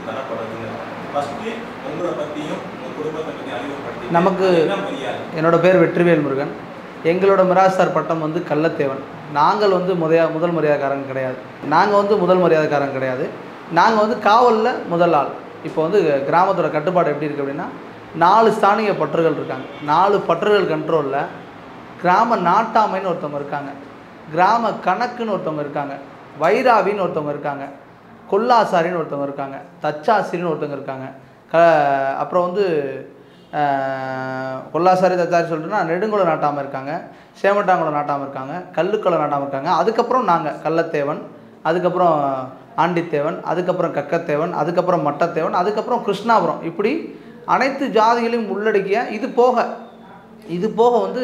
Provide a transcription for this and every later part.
தரப்படுறதுன்னு first உங்களை பற்றியும் உங்கள் குடும்பத்தை பற்றி அறிமுகப்படுத்தி நமக்கு என்னோட பேர் வெற்றிவேல் முருகன். எங்களோட மிராஸ்தார் பட்டம் வந்து கள்ளத்தேவன். நாங்கள் வந்து முதல் மரியாதைக்காரங்க கிடையாது. நாங்கள் வந்து முதல் மரியாதைக்காரங்க கிடையாது. நாங்கள் வந்து காவலில் முதல் ஆள். இப்போ வந்து கிராமத்தோட கட்டுப்பாடு எப்படி இருக்குது அப்படின்னா 4 ஸ்தானிய பற்றுகள் இருக்காங்க. 4 பற்றுகள் கண்ட்ரோலில் கிராம நாட்டாமைன்னு ஒருத்தவங்க இருக்காங்க, கிராம கணக்குன்னு ஒருத்தவங்க இருக்காங்க, வைராவின்னு ஒருத்தவங்க இருக்காங்க, கொல்லாசாரின்னு ஒருத்தவங்க இருக்காங்க, தச்சாசிரின்னு ஒருத்தவங்க இருக்காங்க. அப்புறம் வந்து கொல்லாசாரி தச்சாரி சொல்லிட்டுனா நெடுங்குளம் நாட்டாமல் இருக்காங்க, சேமட்டாங்குளம் நாட்டாமல் இருக்காங்க, கல்லுக்குளம் நாட்டாமல் இருக்காங்க. அதுக்கப்புறம் நாங்கள் கள்ளத்தேவன், அதுக்கப்புறம் ஆண்டித்தேவன், அதுக்கப்புறம் கக்கத்தேவன், அதுக்கப்புறம் மட்டத்தேவன், அதுக்கப்புறம் கிருஷ்ணாபுரம். இப்படி அனைத்து ஜாதிகளையும் உள்ளடக்கிய இது போக வந்து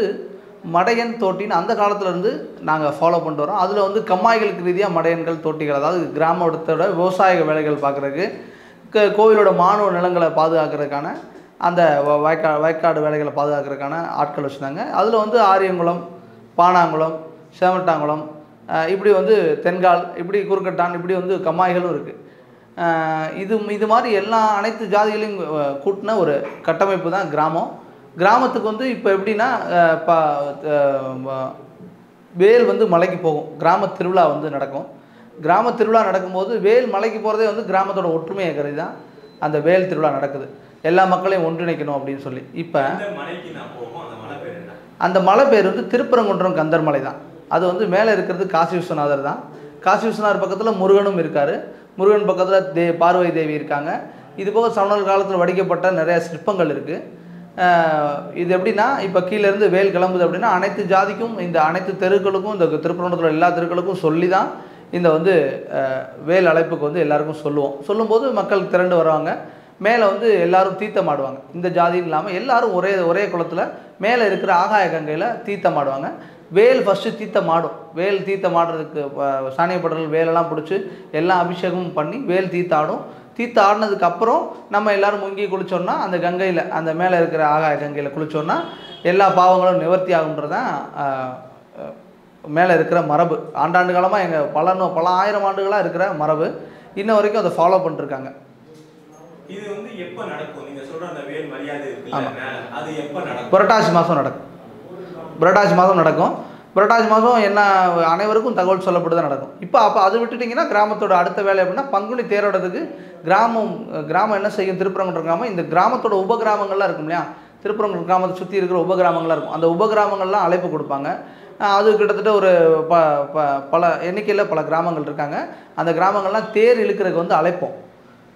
மடையன் தோட்டின்னு அந்த காலத்துலேருந்து நாங்கள் ஃபாலோ பண்ணிட்டு வரோம். அதில் வந்து கம்மாய்களுக்கு ரீதியாக மடையன்கள் தோட்டிகள், அதாவது கிராமத்தோட விவசாய வேலைகள் பார்க்குறதுக்கு, கோவிலோட மாணவ நிலங்களை பாதுகாக்கிறதுக்கான அந்த வயக்காடு வேலைகளை பாதுகாக்கிறதுக்கான ஆட்கள் வச்சுருந்தாங்க. அதில் வந்து ஆரியங்குளம், பானாங்குளம், சேமட்டாங்குளம், இப்படி வந்து தென்கால், இப்படி குறுக்கட்டான், இப்படி வந்து கம்மாய்களும் இருக்குது. இது மாதிரி அனைத்து ஜாதிகளையும் கூட்டின ஒரு கட்டமைப்பு தான் கிராமம். கிராமத்துக்கு வந்து இப்போ எப்படின்னா வேல் வந்து மலைக்கு போகும், கிராம திருவிழா வந்து நடக்கும். கிராம திருவிழா நடக்கும்போது வேல் மலைக்கு போகிறதே வந்து கிராமத்தோட ஒற்றுமையை கருதி தான் அந்த வேல் திருவிழா நடக்குது, எல்லா மக்களையும் ஒன்றிணைக்கணும் அப்படின்னு சொல்லி. இப்போ அந்த மலை பேர் வந்து திருப்பரங்குன்றம் கந்தர் மலை தான். அது வந்து மேலே இருக்கிறது காசி விஸ்வநாதர் தான். காசி விஸ்வநாதர் பக்கத்தில் முருகனும் இருக்கார், முருகன் பக்கத்தில் பார்வதி தேவி இருக்காங்க. இது போக சமணர் காலத்தில் வடிக்கப்பட்ட நிறைய சிற்பங்கள் இருக்குது. இது எப்படின்னா இப்போ கீழேருந்து வேல் கிளம்புது அப்படின்னா அனைத்து ஜாதிக்கும், இந்த அனைத்து தெருக்களுக்கும், இந்த திருப்பரங்குன்றத்தில் எல்லா தெருக்களுக்கும் சொல்லி தான் இந்த வந்து வேல் அழைப்புக்கு வந்து எல்லாருக்கும் சொல்லும்போது மக்கள் திரண்டு வருவாங்க. மேலே வந்து எல்லோரும் தீர்த்தம் ஆடுவாங்க. இந்த ஜாதின்னு இல்லாமல் எல்லோரும் ஒரே குளத்தில் மேலே இருக்கிற ஆகாய கங்கையில் தீர்த்தம் ஆடுவாங்க. வேல் ஃபஸ்ட்டு தீர்த்தம் ஆடும். வேல் தீர்த்தம் ஆடுறதுக்கு சாணியப்படர்கள் வேலெல்லாம் பிடிச்சி எல்லா அபிஷேகமும் பண்ணி வேல் தீர்த்தாடும். தீர்த்த ஆடினதுக்கப்புறம் நம்ம எல்லோரும் முங்கி குளித்தோன்னா அந்த கங்கையில், அந்த மேலே இருக்கிற ஆகாய கங்கையில் குளித்தோன்னா எல்லா பாவங்களும் நிவர்த்தி ஆகுன்றதான் மேலே இருக்கிற மரபு. ஆண்டாண்டு காலமாக எங்கள் பல ஆயிரம் ஆண்டுகளாக இருக்கிற மரபு. இன்ன வரைக்கும் அதை ஃபாலோ பண்ணிருக்காங்க. இது வந்து எப்போ நடக்கும்? நீங்கள் சொல்கிற அந்த வேல் மரியாதை அது எப்போ நடக்கும்? புரட்டாசி மாதம் நடக்கும். புரட்டாசி மாதம் என்ன அனைவருக்கும் தகவல் சொல்லப்பட்டு தான் நடக்கும். அப்போ அது விட்டுட்டிங்கன்னா கிராமத்தோட அடுத்த வேலை அப்படின்னா பங்குனி தேரோடத்துக்கு கிராமம் என்ன செய்யும்? திருப்பரங்குன்றம் கிராமம் இந்த கிராமத்தோட உபகிராமங்கள்லாம் இருக்கும் இல்லையா, திருப்பரங்குன்றம் கிராமத்தை சுற்றி இருக்கிற உபகிராமங்கள்லாம் இருக்கும். அந்த உபகிராமங்கள்லாம் அழைப்பு கொடுப்பாங்க. அது கிட்டத்தட்ட ஒரு பல எண்ணிக்கையில் பல கிராமங்கள் இருக்காங்க. அந்த கிராமங்கள்லாம் தேர் இழுக்கிறதுக்கு வந்து அழைப்போம்.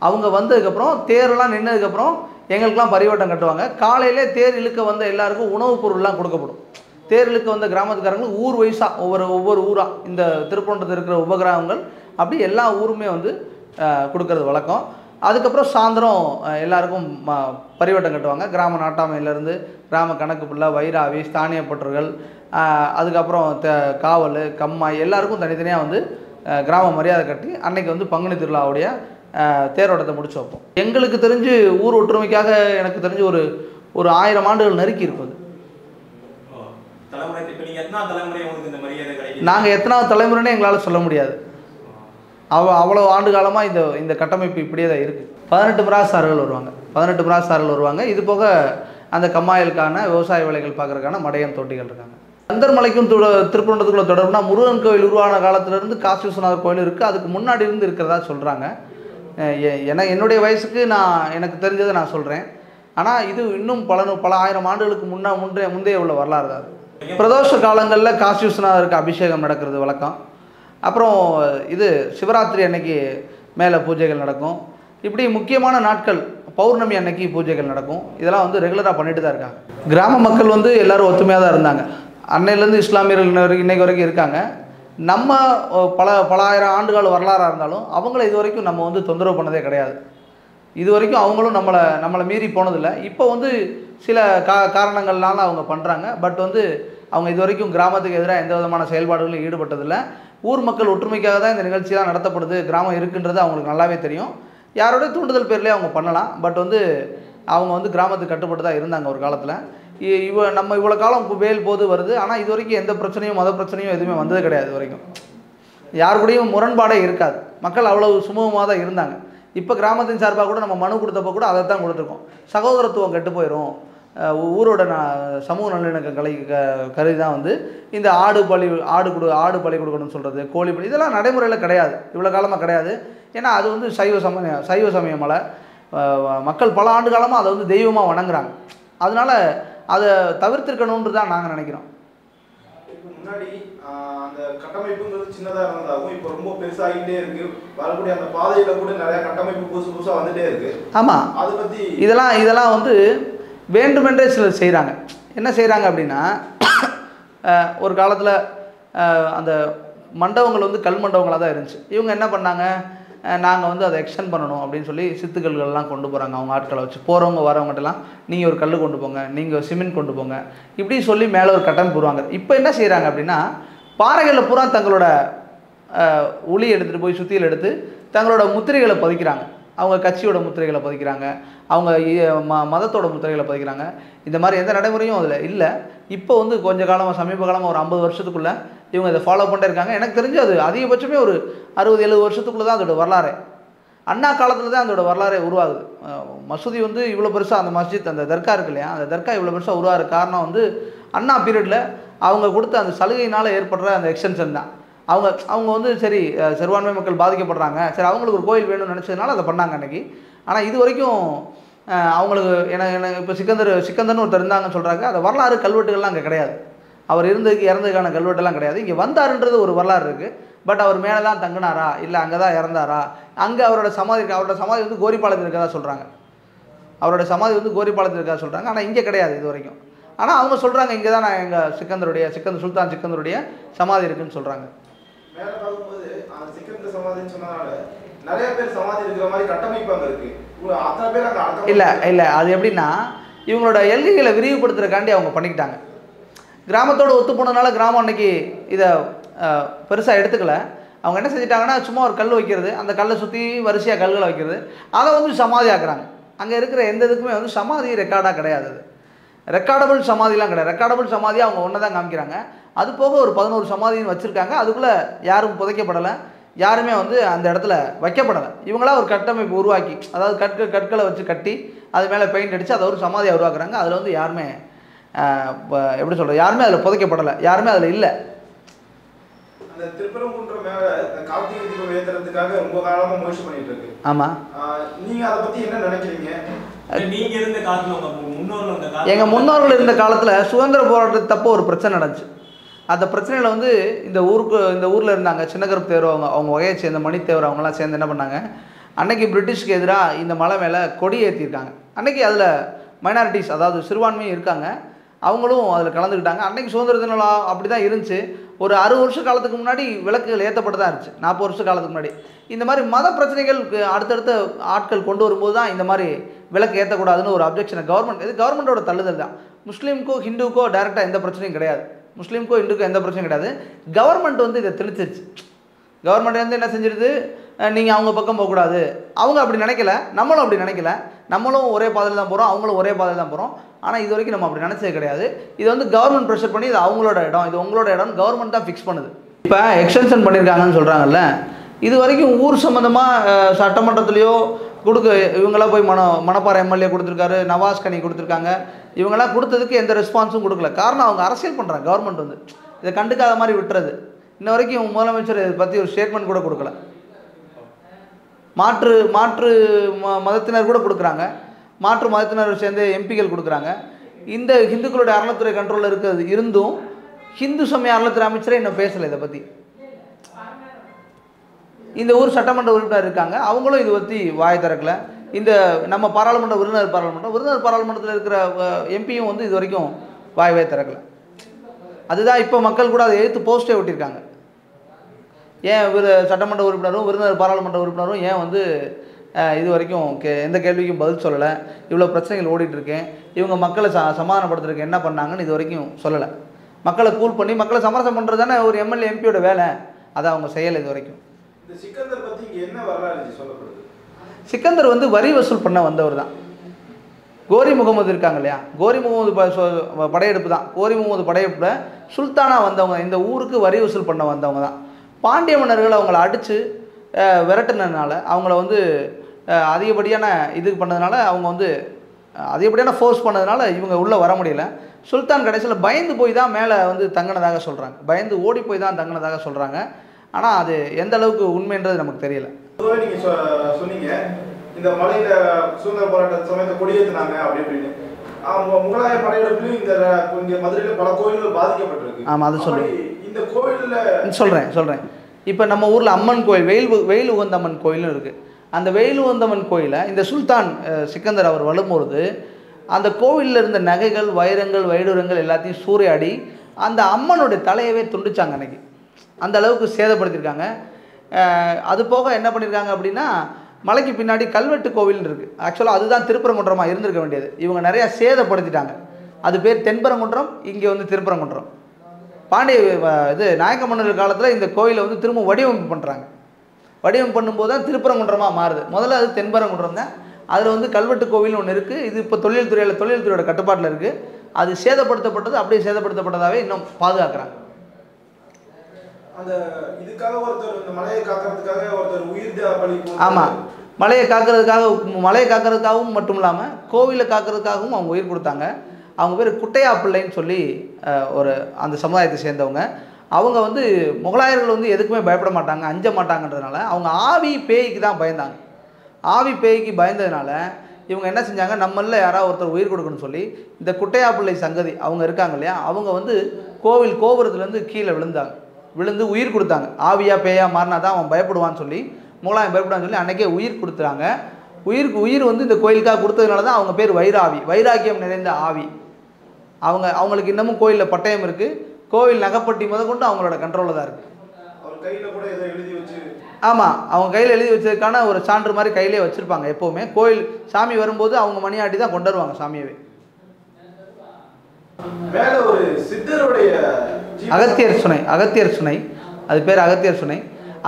அவங்க வந்ததுக்கப்புறம் தேரெல்லாம் நின்னதுக்கப்புறம் எங்களுக்கெல்லாம் பரிவட்டம் கட்டுவாங்க. காலையிலே தேர் இழுக்க வந்த எல்லாருக்கும் உணவுப் பொருள்லாம் கொடுக்கப்படும். தேர் இழுக்க வந்த கிராமத்துக்காரங்களுக்கு ஊர் வயசாக ஒவ்வொரு ஊராக இந்த திருப்பரங்குன்றத்தில் இருக்கிற உபகிராமங்கள் அப்படி எல்லா ஊருமே வந்து கொடுக்கறது வழக்கம். அதுக்கப்புறம் சாயந்தரம் எல்லாருக்கும் பரிவட்டம் கட்டுவாங்க. கிராம நாட்டாமையிலேருந்து கிராம கணக்கு பிள்ளை, வைராவி, ஸ்தானிய பற்றுகள், அதுக்கப்புறம் காவல், கம்மாய் எல்லாருக்கும் தனித்தனியாக வந்து கிராம மரியாதை கட்டி அன்னைக்கு வந்து பங்குனி திருவிழாவுடைய தேரோட்டத்தை முடிச்சு வைப்போம். எங்களுக்கு தெரிஞ்சு ஊர் ஒற்றுமைக்காக எனக்கு தெரிஞ்சு ஒரு 1000 ஆண்டுகள் நெருக்கி இருக்குது. நாங்கள் எத்தனாவது தலைமுறைன்னு எங்களால் சொல்ல முடியாது. அவ்வளோ ஆண்டு காலமாக இந்த கட்டமைப்பு இப்படியே தான் இருக்குது. 18 மிராஸ்தார்கள் வருவாங்க. இது போக அந்த கம்மாயிலுக்கான விவசாய வேலைகள் பார்க்குறதுக்கான மடையன் தோட்டிகள் இருக்காங்க. கந்தர் மலைக்கும் திருப்பரங்குன்றத்துக்குள்ள தொடர்புனா முருகன் கோவில் உருவான காலத்திலேருந்து காசி விஸ்வநாதர் கோயில் இருக்குது. அதுக்கு முன்னாடி இருந்து இருக்கிறதா சொல்கிறாங்க. என்னுடைய வயசுக்கு எனக்கு தெரிஞ்சதை நான் சொல்கிறேன். ஆனால் இது இன்னும் பல ஆயிரம் ஆண்டுகளுக்கு முந்தைய உள்ள வரலாறு தான். பிரதோஷ காலங்களில் காசி விஸ்வநாதருக்கு அபிஷேகம் நடக்கிறது வழக்கம். அப்புறம் இது சிவராத்திரி அன்னைக்கு மேலே பூஜைகள் நடக்கும். இப்படி முக்கியமான நாட்கள் பௌர்ணமி அன்னைக்கு பூஜைகள் நடக்கும். இதெல்லாம் வந்து ரெகுலராக பண்ணிட்டு தான் இருக்காங்க. கிராம மக்கள் வந்து எல்லோரும் ஒத்துமையாக தான் இருந்தாங்க. அன்னையிலேருந்து இஸ்லாமியர்கள் இன்னைக்கு வரைக்கும் இருக்காங்க. நம்ம பல ஆயிரம் ஆண்டுகள் வரலாறாக இருந்தாலும் அவங்கள இது வரைக்கும் நம்ம வந்து தொந்தரவு பண்ணதே கிடையாது. இது வரைக்கும் அவங்களும் நம்மளை மீறி போனதில்லை. இப்போ வந்து சில காரணங்கள்னால அவங்க பண்ணுறாங்க. பட் வந்து அவங்க இது வரைக்கும் கிராமத்துக்கு எதிராக எந்த விதமான செயல்பாடுகளும் ஈடுபட்டதில்லை. ஊர் மக்கள் ஒற்றுமைக்காக தான் இந்த நிகழ்ச்சியெலாம் நடத்தப்படுது. கிராமம் இருக்குன்றது அவங்களுக்கு நல்லாவே தெரியும். யாரோட தூண்டுதல் பேர்லேயே அவங்க பண்ணலாம். பட் வந்து அவங்க வந்து கிராமத்துக்கு கட்டுப்பட்டு தான் இருந்தாங்க ஒரு காலத்தில். நம்ம இவ்வளோ காலம் வேல் போது வருது. ஆனால் இது வரைக்கும் எந்த பிரச்சனையும் மத பிரச்சனையும் எதுவுமே வந்தது கிடையாது. இது வரைக்கும் யாரு கூடயும் முரண்பாடே இருக்காது. மக்கள் அவ்வளவு சுமூகமாக தான் இருந்தாங்க. இப்போ கிராமத்தின் சார்பாக கூட நம்ம மனு கொடுத்தப்போ கூட அதை தான் கொடுத்துருக்கோம். சகோதரத்துவம் கெட்டு போயிடும், ஊரோட சமூக நல்லிணக்கம் கருதி தான் வந்து இந்த ஆடு பலி கொடுக்கணும்னு சொல்கிறது, கோழி பலி, இதெல்லாம் நடைமுறையில் கிடையாது, இவ்வளோ காலமாக கிடையாது. ஏன்னா அது வந்து சைவ சமய மலை, மக்கள் பல ஆண்டு காலமாக அதை வந்து தெய்வமாக வணங்குறாங்க. அதனால் அதை தவிர்த்திருக்கணுன்றது தான் நாங்கள் நினைக்கிறோம். முன்னாடி அந்த கட்டமைப்புங்கிறது சின்னதாக இருந்ததாகவும் இப்போ ரொம்ப பெருசாகிட்டே இருக்கு, வரக்கூடிய அந்த பாதையில கூட நிறைய கட்டமைப்பு புதுசாக வந்துட்டே இருக்கு. ஆமாம், அதை பற்றி இதெல்லாம் வந்து வேண்டுமென்றே சிலர் செய்கிறாங்க. என்ன செய்கிறாங்க அப்படின்னா, ஒரு காலத்தில் அந்த மண்டபங்கள் வந்து கல் மண்டபங்களாக தான் இருந்துச்சு. இவங்க என்ன பண்ணாங்க, நாங்கள் வந்து அதை எக்ஸ்டெண்ட் பண்ணணும் அப்படின்னு சொல்லி சித்துக்கல்கள்லாம் கொண்டு போகிறாங்க. அவங்க ஆட்களை வச்சு போகிறவங்க வரவங்கட்டெல்லாம் நீங்கள் ஒரு கல் கொண்டு போங்க, நீங்கள் சிமெண்ட் கொண்டு போங்க, இப்படி சொல்லி மேலே ஒரு கட்டமைப்பு போடுவாங்க. இப்போ என்ன செய்கிறாங்க அப்படின்னா, பாறைகளில் பூரா தங்களோட உளி எடுத்துகிட்டு போய் சுத்தியில் எடுத்து தங்களோட முத்திரைகளை பதிக்கிறாங்க. அவங்க கட்சியோட முத்திரைகளை பதிக்கிறாங்க, அவங்க மதத்தோட முத்திரைகளை பதிக்கிறாங்க. இந்த மாதிரி எந்த நடைமுறையும் அதில் இல்லை. இப்போ வந்து கொஞ்ச காலமாக, சமீப காலமாக ஒரு 50 வருஷத்துக்குள்ளே இவங்க இதை ஃபாலோ பண்ணிட்டே இருக்காங்க. எனக்கு தெரிஞ்சு அது அதிகபட்சமே ஒரு 60-70 வருஷத்துக்குள்ளே தான் அதோட வரலாறு, அண்ணா காலத்தில் தான் அதோட வரலாறே உருவாகுது. மசூதி வந்து இவ்வளோ பெருசாக, அந்த மஸ்ஜித், அந்த தர்கா இருக்கு இல்லையா, அந்த தர்கா இவ்வளோ பெருசாக உருவாகிற காரணம் வந்து அண்ணா பீரியடில் அவங்க கொடுத்த அந்த சலுகையினால் ஏற்படுற அந்த எக்ஸ்டென்ஷன் தான். அவங்க வந்து சரி சிறுபான்மை மக்கள் பாதிக்கப்படுறாங்க, சரி அவங்களுக்கு ஒரு கோயில் வேணும்னு நினச்சதுனால அதை பண்ணாங்க அன்றைக்கி. ஆனால் இது வரைக்கும் அவங்களுக்கு எனக்கு இப்போ சிக்கந்தர்னு ஒருத்தர் இருந்தாங்கன்னு சொல்கிறாங்க. அந்த வரலாறு கல்வெட்டுகள்லாம் அங்கே கிடையாது. அவர் இறந்ததுக்கான கல்வெட்டெல்லாம் கிடையாது. இங்கே வந்தாருன்றது ஒரு வரலாறு இருக்குது. பட் அவர் மேலே தான் தங்கினாரா, இல்லை அங்கே தான் இறந்தாரா, அங்கே அவரோட சமாதி வந்து கோரிப்பாளத்தில் இருக்கதா சொல்கிறாங்க. அவரோட சமாதி வந்து கோரிப்பாளத்தில் இருக்கதா சொல்கிறாங்க. ஆனால் இங்கே கிடையாது இது வரைக்கும். ஆனால் அவங்க சொல்கிறாங்க இங்கே தான் நான் எங்கள் சுல்தான் சிக்கந்தருடைய சமாதி இருக்குதுன்னு சொல்கிறாங்க. மேலே பார்க்கும்போது அந்த சிக்கந்தர் சமாதின்னு சொன்னதால நிறைய பேர் சமாதி இருக்கிற மாதிரி கட்டமைப்பு அங்கே இருக்குது. அத்தனை பேர் அங்கே இல்லை அது எப்படின்னா, இவங்களோட எல்கைகளை விரிவுபடுத்துறதுக்காண்டி அவங்க பண்ணிக்கிட்டாங்க. கிராமத்தோடு ஒத்து போனதுனால கிராமம் அன்றைக்கி இதை பெருசாக எடுத்துக்கல. அவங்க என்ன செஞ்சிட்டாங்கன்னா, சும்மா ஒரு கல் வைக்கிறது, அந்த கல்லை சுற்றி வரிசையாக கல்களை வைக்கிறது, அதை வந்து சமாதி ஆக்குறாங்க. அங்கே இருக்கிற எந்த இதுக்குமே வந்து சமாதி ரெக்கார்டாக கிடையாது. அது ரெக்கார்டபிள் சமாதிலாம் கிடையாது. ரெக்கார்டபிள் சமாதியாக அவங்க ஒன்று தான் காமிக்கிறாங்க. அது போக ஒரு 11 சமாதின்னு வச்சுருக்காங்க. அதுக்குள்ளே யாரும் புதைக்கப்படலை, யாருமே வந்து அந்த இடத்துல வைக்கப்படலை. இவங்களா ஒரு கட்டமைப்பு உருவாக்கி, அதாவது கற்களை வச்சு கட்டி அது மேலே பெயிண்ட் அடித்து அதை ஒரு சமாதியை உருவாக்குறாங்க. அதில் வந்து யாருமே எப்படி சொல்கிறது, யாருமே அதில் புதைக்கப்படலை, யாருமே அதில் இல்லை. அந்த திருப்பரங்குன்றம் மேலே கார்த்திகை தீபம் ஏற்றுறதுக்காக ரொம்ப காலமாக முயற்சி பண்ணிட்டு இருக்கு. ஆமாம், நீங்கள் அதை பற்றி என்ன நினைக்கிறீங்க? நீங்க இருந்த காலத்துல எங்கள் முன்னோர்கள் இருந்த காலத்தில் சுதந்திர போராட்டத்தப்போ ஒரு பிரச்சனை நடந்துச்சு. அந்த பிரச்சனையில் வந்து இந்த ஊரில் இருந்தாங்க சின்னகருப்பு தேவர், அவங்க வகையை சேர்ந்த மணித்தேவர், அவங்களாம் சேர்ந்து என்ன பண்ணாங்க, அன்னைக்கு பிரிட்டிஷ்க்கு எதிராக இந்த மலை மேலே கொடி ஏற்றிருக்காங்க. அன்றைக்கி அதில் மைனாரிட்டிஸ், அதாவது சிறுபான்மையும் இருக்காங்க, அவங்களும் அதில் கலந்துக்கிட்டாங்க. அன்றைக்கி சுதந்திர தினம் அப்படி தான் இருந்துச்சு. ஒரு 60 வருஷ காலத்துக்கு முன்னாடி விளக்குகள் ஏற்றப்பட்டு தான் இருந்துச்சு. 40 வருஷ காலத்துக்கு முன்னாடி இந்த மாதிரி மத பிரச்சனைகள் அடுத்தடுத்த ஆட்கள் கொண்டு வரும்போது தான் இந்த மாதிரி விளக்கு ஏற்றக்கூடாதுன்னு ஒரு அப்ஜெக்ஷனை கவர்மெண்ட்டோட தள்ளுதல் தான். முஸ்லீமுக்கோ ஹிந்துக்கோ டைரெக்டாக எந்த பிரச்சனையும் கிடையாது, முஸ்லீமுக்கோ ஹிந்துக்கோ எந்த பிரச்சனையும் கிடையாது. கவர்மெண்ட் வந்து இதை தெளிச்சிருச்சு. கவர்மெண்ட் வந்து என்ன செஞ்சிருது, நீங்கள் அவங்க பக்கம் போகக்கூடாது. அவங்க அப்படி நினைக்கல, நம்மளும் அப்படி நினைக்கல. நம்மளும் ஒரே பாதையில் தான் போகிறோம், அவங்களும் ஒரே பாதையில் தான் போகிறோம். ஆனால் இது வரைக்கும் நம்ம அப்படி நினச்சது கிடையாது. இது வந்து கவர்மெண்ட் ப்ரெஷர் பண்ணி இது அவங்களோட இடம், இது உங்களோட இடம்னு கவர்மெண்ட் தான் ஃபிக்ஸ் பண்ணுது. இப்போ எக்ஸ்டென்ஷன் பண்ணியிருக்காங்கன்னு சொல்கிறாங்கல்ல, இது வரைக்கும் ஊர் சம்மந்தமாக சட்டமன்றத்துலேயோ இவங்களாம் போய் மணப்பாறை எம்எல்ஏ கொடுத்துருக்காரு, நவாஸ் கனி கொடுத்துருக்காங்க. இவங்களாம் கொடுத்ததுக்கு எந்த ரெஸ்பான்ஸும் கொடுக்கல. காரணம் அவங்க அரசியல் பண்ணுறாங்க. கவர்மெண்ட் வந்து இதை கண்டுக்காத மாதிரி விட்டுறது. இன்ன வரைக்கும் முதலமைச்சர் இதை பற்றி ஒரு ஸ்டேட்மெண்ட் கூட கொடுக்கல. மாற்று மதத்தினர் கூட கொடுக்குறாங்க, மாற்று மதத்தினர் சேர்ந்து எம்பிக்கள் கொடுக்குறாங்க. இந்த ஹிந்துக்களுடைய அறநிலைத்துறை கண்ட்ரோலில் இருக்கிறது இருந்தும் ஹிந்து சமய அறநிலைத்துறை அமைச்சரே இன்னும் பேசலை இதை பற்றி. இந்த ஊர் சட்டமன்ற உறுப்பினர் இருக்காங்க, அவங்களும் இதை பற்றி வாய் திறக்கலை. இந்த நம்ம விருதுநகர் பாராளுமன்றத்தில் இருக்கிற எம்பியும் வந்து இது வரைக்கும் வாய் திறக்கலை. அதுதான் இப்போ மக்கள் கூட அதை எதிர்த்து போஸ்டே ஒட்டியிருக்காங்க. ஏன் சட்டமன்ற உறுப்பினரும் விருதுநகர் பாராளுமன்ற உறுப்பினரும் ஏன் வந்து இது வரைக்கும் எந்த கேள்விக்கும் பதில் சொல்லலை, இவ்வளோ பிரச்சனைகள் ஓடிட்டுருக்கேன், இவங்க மக்களை சமாதானப்படுத்துறதுக்கு என்ன பண்ணாங்கன்னு இது வரைக்கும் சொல்லலை. மக்களை கூல் பண்ணி மக்களை சமரசம் பண்ணுறது தானே ஒரு எம்எல்ஏ எம்பியோட வேலை, அதை அவங்க செய்யலை இது வரைக்கும். சிக்கந்தர் வந்து வரி வசூல் பண்ண வந்தவர் தான். கோரி முகமது இருக்காங்க இல்லையா, கோரி முகமது படையெடுப்பு தான். கோரி முகமது படையெடுப்பில் சுல்தானாக வந்தவங்க, இந்த ஊருக்கு வரி வசூல் பண்ண வந்தவங்க தான். பாண்டிய மன்னர்கள் அவங்கள அடித்து விரட்டுனதுனால, அவங்கள வந்து அதிகப்படியான இது பண்ணதுனால அவங்க வந்து அதிகப்படியான ஃபோர்ஸ் பண்ணதுனால இவங்க உள்ளே வர முடியல. சுல்தான் கடைசியில் பயந்து போய் தான் மேலே வந்து தங்கினதாக சொல்கிறாங்க. பயந்து ஓடி போய் தான் தங்கினதாக சொல்கிறாங்க. ஆனால் அது எந்த அளவுக்கு உண்மைன்றது நமக்கு தெரியல. நீங்கள் சொன்னீங்க இந்த மலையில் சுதந்திர போராட்ட சமயத்தை கொடியேற்றினாங்க அப்படின்னு. முகலாய படையெடுப்புலையும் இந்த மதுரையில் பல கோயில்கள் பாதிக்கப்பட்டிருக்கு. ஆமாம், அது சொல்கிறேன். இந்த கோயிலில் சொல்கிறேன். இப்போ நம்ம ஊரில் அம்மன் கோயில் வெயில் உகந்த அம்மன் கோயிலும் இருக்குது. அந்த வெயில் உகந்த அம்மன் கோயிலை இந்த சுல்தான் சிக்கந்தர் அவர் வரும்பொழுது அந்த கோவிலில் இருந்த நகைகள், வைரங்கள், வைடூரங்கள் எல்லாத்தையும் சூறையாடி அந்த அம்மனுடைய தலையவே துண்டிச்சாங்க அன்னைக்கு. அந்த அளவுக்கு சேதப்படுத்தியிருக்காங்க. அது போக என்ன பண்ணியிருக்காங்க அப்படின்னா, மலைக்கு பின்னாடி கல்வெட்டு கோவில்னு இருக்குது. ஆக்சுவலாக அதுதான் திருப்பரங்குன்றமாக இருந்திருக்க வேண்டியது. இவங்க நிறையா சேதப்படுத்திட்டாங்க. அது பேர் தென்பரங்குன்றம், இங்கே வந்து திருப்பரங்குன்றம். பாண்டிய இது நாயக்க மன்னர் காலத்தில் இந்த கோயிலை வந்து திரும்ப வடிவமைப்பு பண்ணுறாங்க. வடிவமைப்பு பண்ணும்போது தான் திருப்பரங்குன்றமாக மாறுது. முதல்ல அது தென்பரங்குன்றம் தான். அதில் வந்து கல்வெட்டு கோவில்னு ஒன்று இருக்குது. இது இப்போ தொழில்துறையோட கட்டுப்பாட்டில் இருக்குது. அது சேதப்படுத்தப்பட்டது, அப்படியே சேதப்படுத்தப்பட்டதாகவே இன்னும் பாதுகாக்கிறாங்க. அந்த இதுக்காக ஒருத்தர் இந்த மலையை காக்கிறதுக்காக ஒருத்தர் உயிர் பலி. ஆமாம், மலையை காக்கிறதுக்காகவும் மட்டும் இல்லாமல் கோவிலை காக்கிறதுக்காகவும் அவங்க உயிர் கொடுத்தாங்க. அவங்க பேர் குட்டையா பிள்ளைன்னு சொல்லி ஒரு அந்த சமுதாயத்தை சேர்ந்தவங்க. அவங்க வந்து முகலாயர்கள் வந்து எதுக்குமே பயப்பட மாட்டாங்க, அஞ்ச மாட்டாங்கன்றதுனால அவங்க ஆவி பேய்க்கு தான் பயந்தாங்க. ஆவி பேய்க்கு பயந்ததுனால இவங்க என்ன செஞ்சாங்க, நம்மள யாராவது ஒருத்தர் உயிர் கொடுக்கணும்னு சொல்லி இந்த குட்டையா பிள்ளை சங்கதி அவங்க இருக்காங்க இல்லையா, அவங்க வந்து கோவில் கோபுரத்துலேருந்து கீழே விழுந்து உயிர் கொடுத்தாங்க. ஆவியா பேயா மாறினா தான் அவன் பயப்படுவான்னு சொல்லி, முகலாயம் பயப்படுவான்னு சொல்லி அன்றைக்கே உயிர் கொடுத்துறாங்க. உயிர் வந்து இந்த கோயிலுக்காக கொடுத்ததுனால தான் அவங்க பேர் வைராக்கியம் நிறைந்த ஆவி. அவங்களுக்கு இன்னமும் கோயிலில் பட்டயம் இருக்குது. கோவில் நகைப்பட்டி முதற்கொண்டு அவங்களோட கண்ட்ரோலில் தான் இருக்குது. ஆமாம், அவங்க கையில் எழுதி வச்சதுக்கான ஒரு சான்று மாதிரி கையிலே வச்சுருப்பாங்க. எப்போவுமே கோயில் சாமி வரும்போது அவங்க மணியாட்டி தான் கொண்டு வருவாங்க சாமியவே. அகத்தியர் சுனை அது பேர் அகத்தியர் சுனை.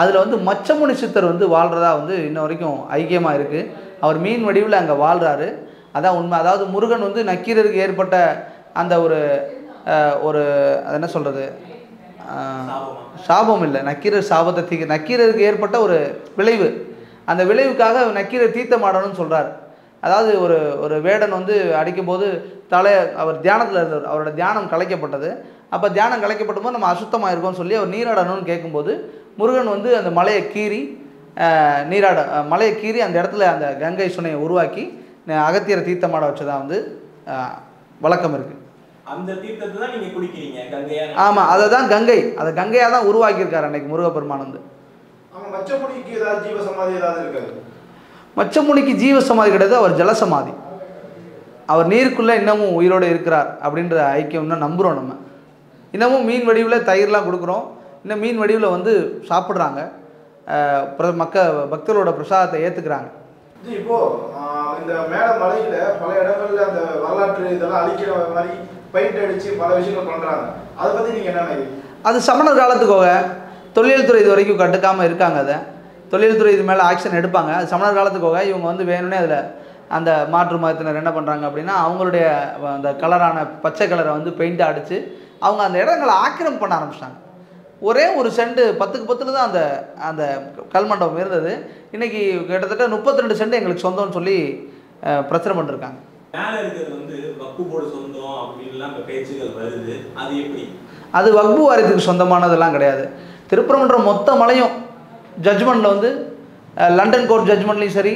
அதில் வந்து மச்சமுனி சித்தர் வந்து வாழ்கிறதா வந்து இன்ன வரைக்கும் ஐக்கியமாக இருக்குது. அவர் மீன் வடிவில் அங்கே வாழ்கிறாரு. அதான் உண்மை. அதாவது முருகன் வந்து நக்கீரருக்கு ஏற்பட்ட அந்த ஒரு அது என்ன சொல்கிறது, சாபம் இல்லை, நக்கீரர் சாபத்தை நக்கீரருக்கு ஏற்பட்ட ஒரு விளைவு. அந்த விளைவுக்காக நக்கீரர் தீர்த்தமாடணும்னு சொல்கிறார். அதாவது ஒரு வேடன் வந்து அடிக்கும்போது அவர் தியானத்தில் இருந்தவர், அவரோட தியானம் கலைக்கப்பட்டது. அப்போ தியானம் கலைக்கப்பட்ட போது நம்ம அசுத்தமாக இருக்கோம்னு சொல்லி அவர் நீராடணும்னு கேட்கும்போது முருகன் வந்து அந்த மலையை கீறி அந்த இடத்துல அந்த கங்கை சுனையை உருவாக்கி அகத்தியரை தீர்த்தமாட வச்சதான் வந்து வழக்கம் இருக்குது. அந்த தீர்த்தத்தை தான் நீங்கள் குடிக்கிறீங்க கங்கையா? ஆமாம், அதை தான் அதை கங்கையாக தான் உருவாக்கியிருக்காரு அன்னைக்கு முருகப்பெருமான் வந்து. மச்சமுனிக்கு ஜீவ சமாதி கிடையாது, அவர் ஜலசமாதி. அவர் நீருக்குள்ளே இன்னமும் உயிரோடு இருக்கிறார் அப்படின்ற ஐக்கியம்னா நம்புகிறோம். நம்ம இன்னமும் மீன் வடிவில் தயிர்லாம் கொடுக்குறோம். இன்னும் மீன் வடிவில் வந்து சாப்பிட்றாங்க. பக்தர்களோட பிரசாதத்தை ஏற்றுக்கிறாங்க. இப்போ இந்த மேல மலையில பல இடங்கள்ல அந்த வரலாற்று இதெல்லாம் அழிக்கிற மாதிரி பெயிண்ட் அடிச்சு பல விஷயங்கள் பண்றாங்க. அதை பத்தி நீங்க என்ன நினைக்கிறீங்க? அது சமணர் காலத்துக்கோக தொழில் துறை இது வரைக்கும் கண்டுக்காமல் இருக்காங்க. அதை தொழில் துறை இது மேலே ஆக்ஷன் எடுப்பாங்க. அது சமணர் காலத்துக்கோக இவங்க வந்து வேணும்னே அதில் அந்த மாற்று மதத்தினர் என்ன பண்ணுறாங்க அப்படின்னா, அவங்களுடைய அந்த கலரான பச்சை கலரை வந்து பெயிண்ட் அடித்து அவங்க அந்த இடங்களை ஆக்கிரமிப்பு பண்ண ஆரம்பிச்சிட்டாங்க. ஒரே ஒரு சென்ட் 10க்கு 10 தான் அந்த கல்மண்டபம் இருந்தது. இன்றைக்கி கிட்டத்தட்ட 32 சென்ட் எங்களுக்கு சொந்தம்னு சொல்லி பிரச்சனை பண்ணிருக்காங்க. மேலே இருக்கிறது வந்து வக்பு போர்டு சொந்தம் அப்படின்லாம் பேச்சுகள் வருது. அது எப்படி? அது வக்பு வாரியத்துக்கு சொந்தமானதெல்லாம் கிடையாது. திருப்பரங்குன்றம் மொத்த மலையும் ஜட்ஜ்மெண்ட்டில் வந்து லண்டன் கோர்ட் ஜட்ஜ்மெண்ட்லேயும் சரி,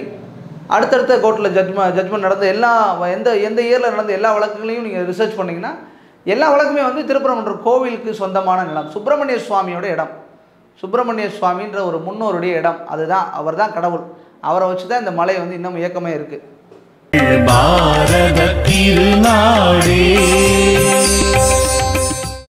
அடுத்தடுத்த கோர்ட்டில் ஜட்ஜ்மெண்ட் நடந்த எந்த இயரில் நடந்த எல்லா வழக்குகளையும் நீங்கள் ரிசர்ச் பண்ணிங்கன்னா எல்லா வழக்குமே வந்து திருப்பரங்குன்றம் கோவிலுக்கு சொந்தமான நிலம். சுப்பிரமணிய சுவாமியோட இடம். சுப்பிரமணிய சுவாமின்ற ஒரு முன்னோருடைய இடம். அதுதான், அவர் தான் கடவுள். அவரை வச்சு தான் இந்த மலை வந்து இன்னும் இயக்கமே இருக்குது. பாரத திருநாடே.